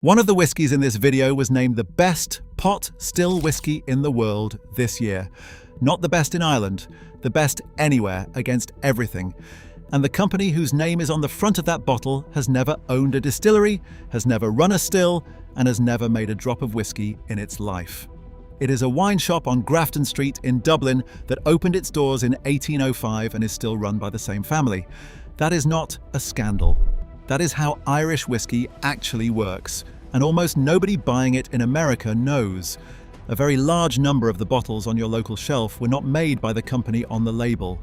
One of the whiskies in this video was named the best pot still whiskey in the world this year. Not the best in Ireland, the best anywhere against everything. And the company whose name is on the front of that bottle has never owned a distillery, has never run a still, and has never made a drop of whiskey in its life. It is a wine shop on Grafton Street in Dublin that opened its doors in 1805 and is still run by the same family. That is not a scandal. That is how Irish whiskey actually works, and almost nobody buying it in America knows. A very large number of the bottles on your local shelf were not made by the company on the label.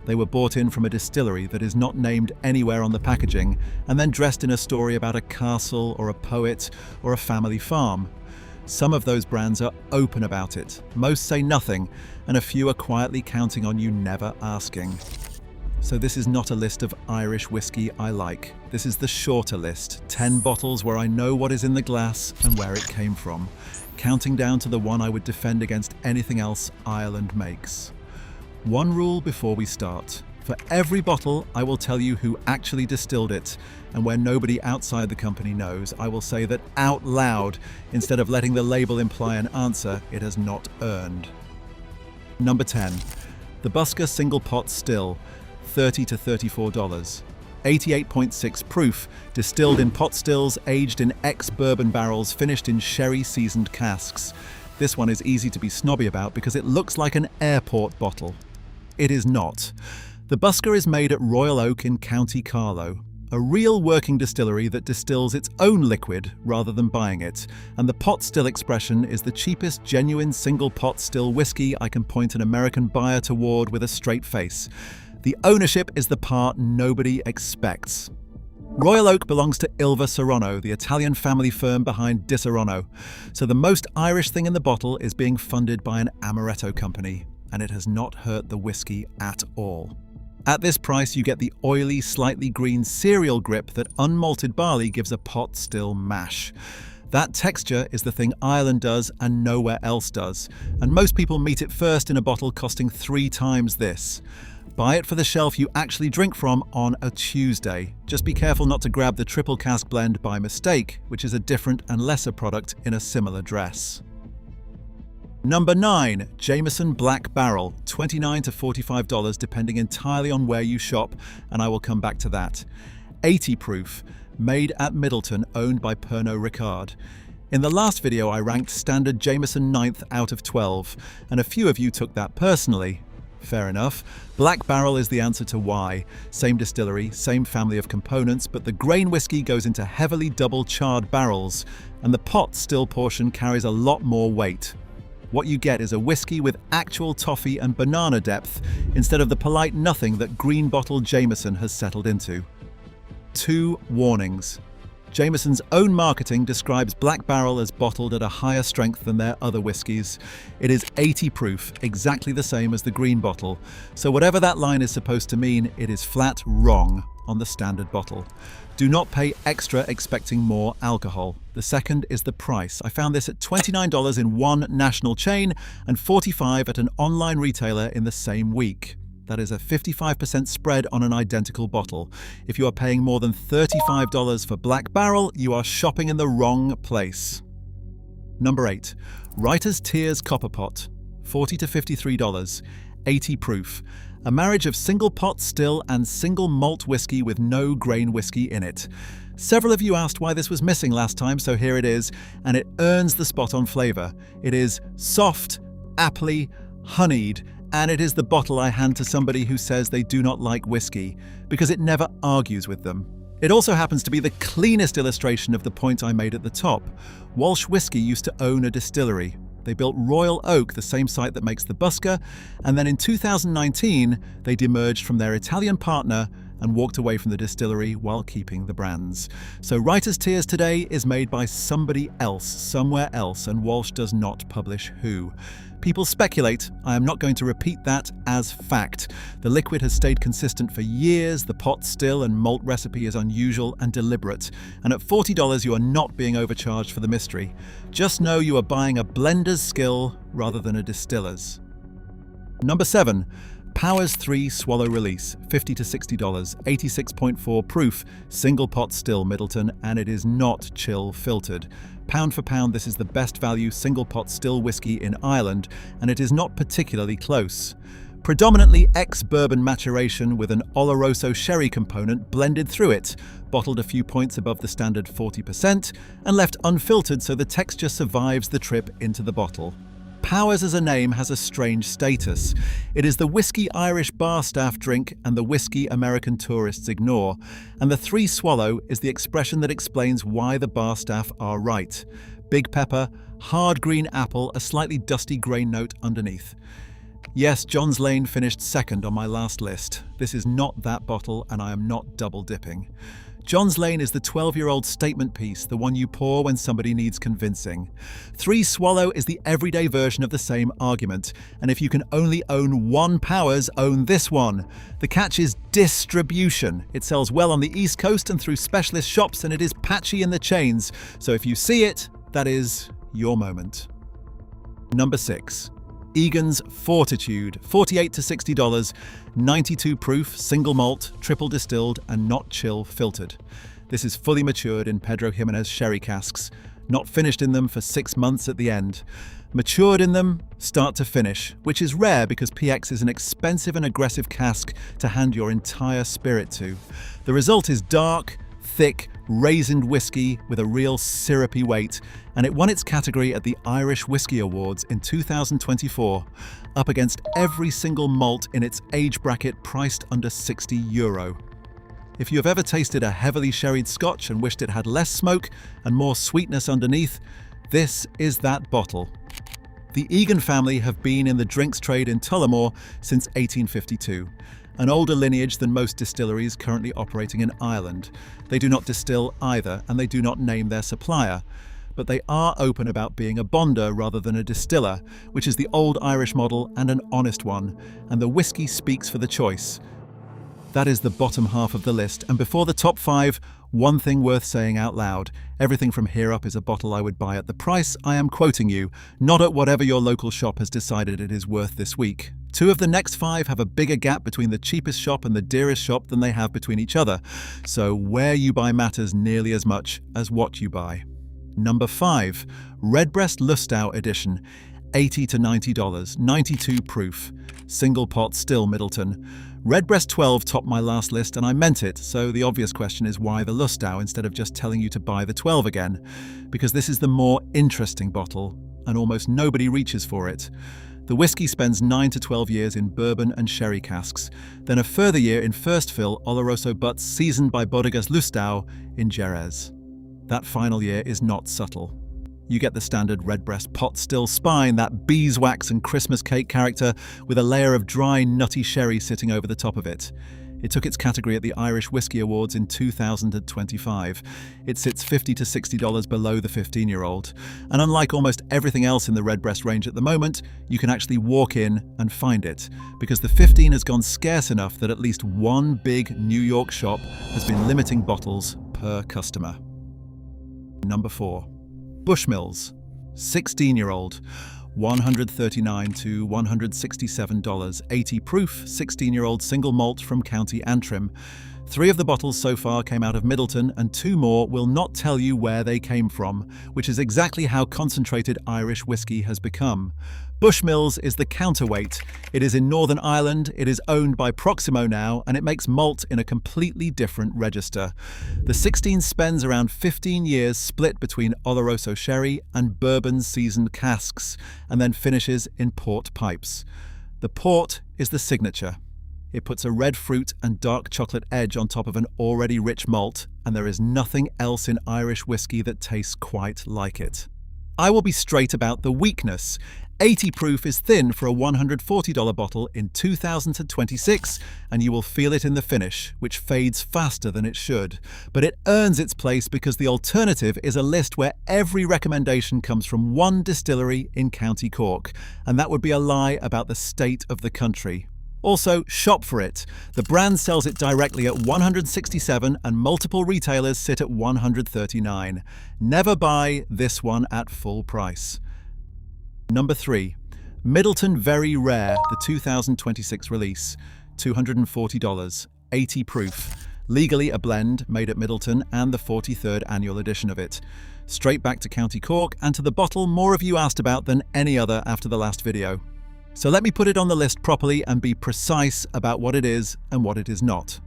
They were bought in from a distillery that is not named anywhere on the packaging, and then dressed in a story about a castle or a poet or a family farm. Some of those brands are open about it, most say nothing, and a few are quietly counting on you never asking. So this is not a list of Irish whiskey I like. This is the shorter list, 10 bottles where I know what is in the glass and where it came from, counting down to the one I would defend against anything else Ireland makes. One rule before we start. For every bottle, I will tell you who actually distilled it, and where nobody outside the company knows, I will say that out loud, instead of letting the label imply an answer it has not earned. Number 10. The Busker Single Pot Still, $30 to $34. 88.6 proof, distilled in pot stills, aged in ex-bourbon barrels, finished in sherry-seasoned casks. This one is easy to be snobby about because it looks like an airport bottle. It is not. The Busker is made at Royal Oak in County Carlow, a real working distillery that distills its own liquid rather than buying it, and the pot still expression is the cheapest genuine single pot still whiskey I can point an American buyer toward with a straight face. The ownership is the part nobody expects. Royal Oak belongs to Ilva Serrano, the Italian family firm behind Di Serrano. So the most Irish thing in the bottle is being funded by an amaretto company, and it has not hurt the whiskey at all. At this price, you get the oily, slightly green cereal grip that unmalted barley gives a pot still mash. That texture is the thing Ireland does and nowhere else does, and most people meet it first in a bottle costing 3 times this. Buy it for the shelf you actually drink from on a Tuesday. Just be careful not to grab the triple cask blend by mistake, which is a different and lesser product in a similar dress. Number 9. Jameson Black Barrel, $29 to $45 depending entirely on where you shop, and I will come back to that. 80 proof, made at Midleton, owned by Pernod Ricard. In the last video I ranked standard Jameson 9th out of 12, and a few of you took that personally. Fair enough. Black Barrel is the answer to why. Same distillery, same family of components, but the grain whiskey goes into heavily double-charred barrels, and the pot still portion carries a lot more weight. What you get is a whiskey with actual toffee and banana depth, instead of the polite nothing that green bottle Jameson has settled into. 2 warnings. Jameson's own marketing describes Black Barrel as bottled at a higher strength than their other whiskies. It is 80 proof, exactly the same as the green bottle. So whatever that line is supposed to mean, it is flat wrong on the standard bottle. Do not pay extra expecting more alcohol. The second is the price. I found this at $29 in one national chain and $45 at an online retailer in the same week. That is a 55% spread on an identical bottle. If you are paying more than $35 for Black Barrel, you are shopping in the wrong place. Number 8. Writer's Tears Copper Pot, $40 to $53, 80 proof. A marriage of single pot still and single malt whiskey with no grain whiskey in it. Several of you asked why this was missing last time, so here it is, and it earns the spot on flavour. It is soft, appley, honeyed, and it is the bottle I hand to somebody who says they do not like whiskey, because it never argues with them. It also happens to be the cleanest illustration of the point I made at the top. Walsh Whisky used to own a distillery. They built Royal Oak, the same site that makes the Busker, and then in 2019, they demerged from their Italian partner and walked away from the distillery while keeping the brands. So Writer's Tears today is made by somebody else, somewhere else, and Walsh does not publish who. People speculate. I am not going to repeat that as fact. The liquid has stayed consistent for years, the pot still and malt recipe is unusual and deliberate, and at $40 you are not being overcharged for the mystery. Just know you are buying a blender's skill rather than a distiller's. Number 7. Powers 3 Swallow Release, $50 to $60, 86.4 proof, single pot still Midleton, and it is not chill filtered. Pound for pound, this is the best value single pot still whiskey in Ireland, and it is not particularly close. Predominantly ex-bourbon maturation with an Oloroso sherry component blended through it, bottled a few points above the standard 40%, and left unfiltered so the texture survives the trip into the bottle. Powers as a name has a strange status. It is the whiskey Irish bar staff drink and the whiskey American tourists ignore, and the 3 Swallow is the expression that explains why the bar staff are right. Big pepper, hard green apple, a slightly dusty grain note underneath. Yes, John's Lane finished second on my last list. This is not that bottle, and I am not double dipping. John's Lane is the 12-year-old statement piece, the one you pour when somebody needs convincing. 3 Swallow is the everyday version of the same argument, and if you can only own one Powers, own this one. The catch is distribution. It sells well on the East Coast and through specialist shops, and it is patchy in the chains, so if you see it, that is your moment. Number 6. Egan's Fortitude, $48 to $60, 92 proof, single malt, triple distilled, and not chill filtered. This is fully matured in Pedro Jimenez sherry casks, not finished in them for 6 months at the end. Matured in them, start to finish, which is rare because PX is an expensive and aggressive cask to hand your entire spirit to. The result is dark, thick, raisined whiskey with a real syrupy weight, and it won its category at the Irish Whiskey Awards in 2024, up against every single malt in its age bracket priced under €60. If you have ever tasted a heavily sherried scotch and wished it had less smoke and more sweetness underneath, this is that bottle. The Egan family have been in the drinks trade in Tullamore since 1852. An older lineage than most distilleries currently operating in Ireland. They do not distill either, and they do not name their supplier. But they are open about being a bonder rather than a distiller, which is the old Irish model and an honest one, and the whiskey speaks for the choice. That is the bottom half of the list, and before the top 5, one thing worth saying out loud. Everything from here up is a bottle I would buy at the price I am quoting you, not at whatever your local shop has decided it is worth this week. 2 of the next 5 have a bigger gap between the cheapest shop and the dearest shop than they have between each other, so where you buy matters nearly as much as what you buy. Number 5, Redbreast Lustau Edition, $80 to $90, 92 proof, single pot still Midleton. Redbreast 12 topped my last list and I meant it, so the obvious question is why the Lustau instead of just telling you to buy the 12 again? Because this is the more interesting bottle, and almost nobody reaches for it. The whiskey spends 9 to 12 years in bourbon and sherry casks, then a further year in first fill Oloroso butts seasoned by Bodegas Lustau in Jerez. That final year is not subtle. You get the standard Redbreast pot still spine, that beeswax and Christmas cake character with a layer of dry, nutty sherry sitting over the top of it. It took its category at the Irish Whiskey Awards in 2025. It sits $50 to $60 below the 15-year-old. And unlike almost everything else in the Redbreast range at the moment, you can actually walk in and find it, because the 15 has gone scarce enough that at least one big New York shop has been limiting bottles per customer. Number 4. Bushmills, 16-year-old, $139 to $167, 80 proof, 16-year-old single malt from County Antrim. 3 of the bottles so far came out of Midleton, and 2 more will not tell you where they came from, which is exactly how concentrated Irish whiskey has become. Bushmills is the counterweight. It is in Northern Ireland, it is owned by Proximo now, and it makes malt in a completely different register. The 16 spends around 15 years split between Oloroso sherry and bourbon seasoned casks, and then finishes in port pipes. The port is the signature. It puts a red fruit and dark chocolate edge on top of an already rich malt, and there is nothing else in Irish whiskey that tastes quite like it. I will be straight about the weakness. 80 proof is thin for a $140 bottle in 2026, and you will feel it in the finish, which fades faster than it should. But it earns its place because the alternative is a list where every recommendation comes from one distillery in County Cork, and that would be a lie about the state of the country. Also, shop for it. The brand sells it directly at $167 and multiple retailers sit at $139. Never buy this one at full price. Number 3. Midleton Very Rare, the 2026 release, $240, 80 proof. Legally a blend made at Midleton and the 43rd annual edition of it. Straight back to County Cork and to the bottle more of you asked about than any other after the last video. So let me put it on the list properly and be precise about what it is and what it is not.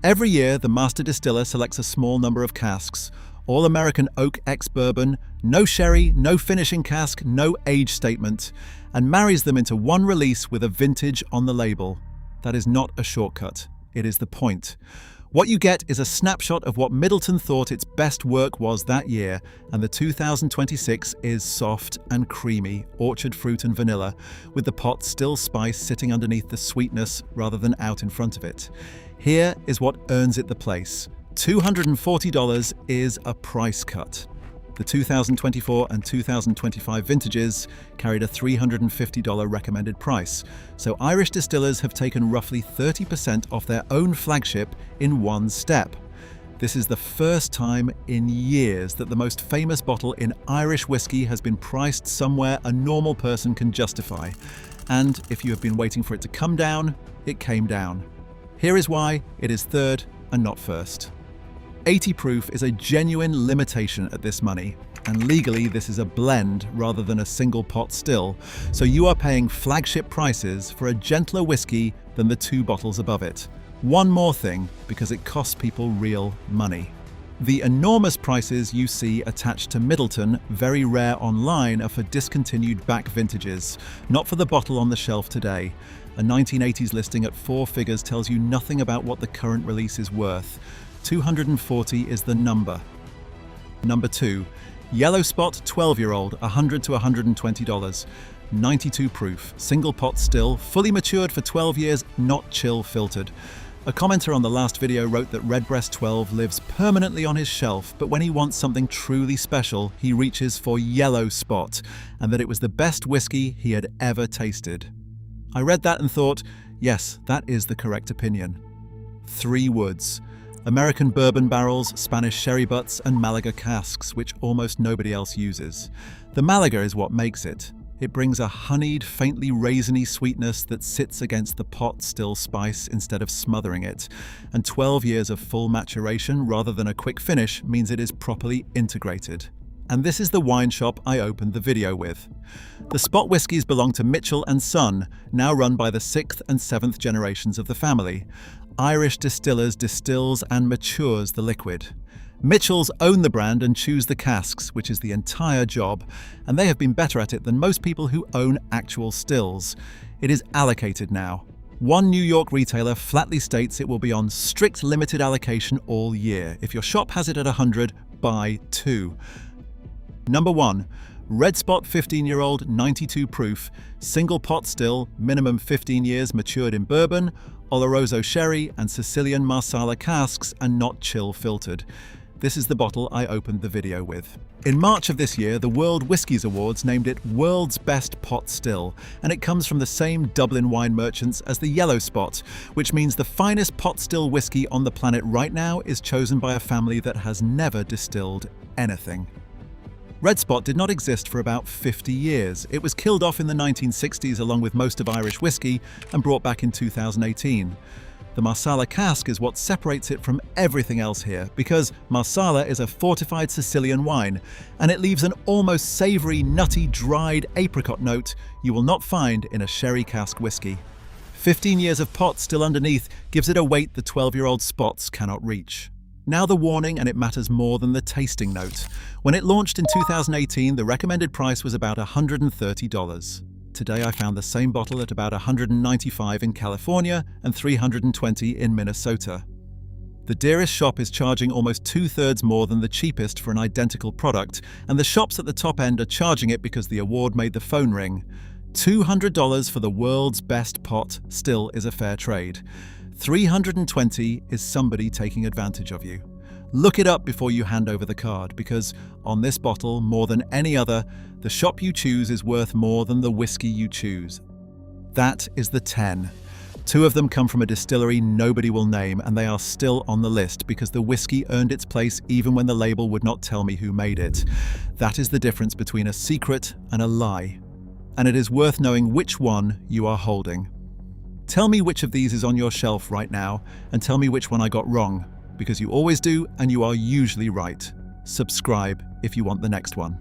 Every year, the master distiller selects a small number of casks, all American oak ex-bourbon, no sherry, no finishing cask, no age statement, and marries them into one release with a vintage on the label. That is not a shortcut. It is the point. What you get is a snapshot of what Midleton thought its best work was that year, and the 2026 is soft and creamy, orchard fruit and vanilla, with the pot still spice sitting underneath the sweetness rather than out in front of it. Here is what earns it the place. $240 is a price cut. The 2024 and 2025 vintages carried a $350 recommended price, so Irish distillers have taken roughly 30% off their own flagship in one step. This is the first time in years that the most famous bottle in Irish whiskey has been priced somewhere a normal person can justify. And if you have been waiting for it to come down, it came down. Here is why it is third and not first. 80 proof is a genuine limitation at this money, and legally this is a blend rather than a single pot still, so you are paying flagship prices for a gentler whiskey than the two bottles above it. One more thing, because it costs people real money. The enormous prices you see attached to Midleton Very Rare online are for discontinued back vintages, not for the bottle on the shelf today. A 1980s listing at 4 figures tells you nothing about what the current release is worth. 240 is the number. Number 2, Yellow Spot 12-year-old, $100 to $120. 92 proof, single pot still, fully matured for 12 years, not chill filtered. A commenter on the last video wrote that Redbreast 12 lives permanently on his shelf, but when he wants something truly special, he reaches for Yellow Spot, and that it was the best whiskey he had ever tasted. I read that and thought, yes, that is the correct opinion. 3 woods. American bourbon barrels, Spanish sherry butts, and Malaga casks, which almost nobody else uses. The Malaga is what makes it. It brings a honeyed, faintly raisiny sweetness that sits against the pot still spice instead of smothering it. And 12 years of full maturation rather than a quick finish means it is properly integrated. And this is the wine shop I opened the video with. The spot whiskies belong to Mitchell & Son, now run by the 6th and 7th generations of the family. Irish distillers distills and matures the liquid. Mitchells own the brand and choose the casks, which is the entire job, and they have been better at it than most people who own actual stills. It is allocated now. One New York retailer flatly states it will be on strict limited allocation all year. If your shop has it at 100, buy 2. Number 1. Red Spot 15-year-old, 92 proof, single pot still, minimum 15 years matured in bourbon, Oloroso sherry and Sicilian Marsala casks and not chill filtered. This is the bottle I opened the video with. In March of this year, the World Whiskies Awards named it World's Best Pot Still, and it comes from the same Dublin wine merchants as the Yellow Spot, which means the finest pot still whiskey on the planet right now is chosen by a family that has never distilled anything. Red Spot did not exist for about 50 years. It was killed off in the 1960s along with most of Irish whiskey and brought back in 2018. The Marsala cask is what separates it from everything else here, because Marsala is a fortified Sicilian wine, and it leaves an almost savoury, nutty, dried apricot note you will not find in a sherry cask whiskey. 15 years of pot still underneath gives it a weight the 12-year-old spots cannot reach. Now the warning, and it matters more than the tasting note. When it launched in 2018, the recommended price was about $130. Today I found the same bottle at about $195 in California and $320 in Minnesota. The dearest shop is charging almost 2/3 more than the cheapest for an identical product, and the shops at the top end are charging it because the award made the phone ring. $200 for the world's best pot still is a fair trade. $320 is somebody taking advantage of you. Look it up before you hand over the card, because on this bottle, more than any other, the shop you choose is worth more than the whiskey you choose. That is the 10. 2 of them come from a distillery nobody will name, and they are still on the list because the whiskey earned its place even when the label would not tell me who made it. That is the difference between a secret and a lie. and it is worth knowing which one you are holding. Tell me which of these is on your shelf right now, and tell me which one I got wrong, because you always do and you are usually right. Subscribe if you want the next one.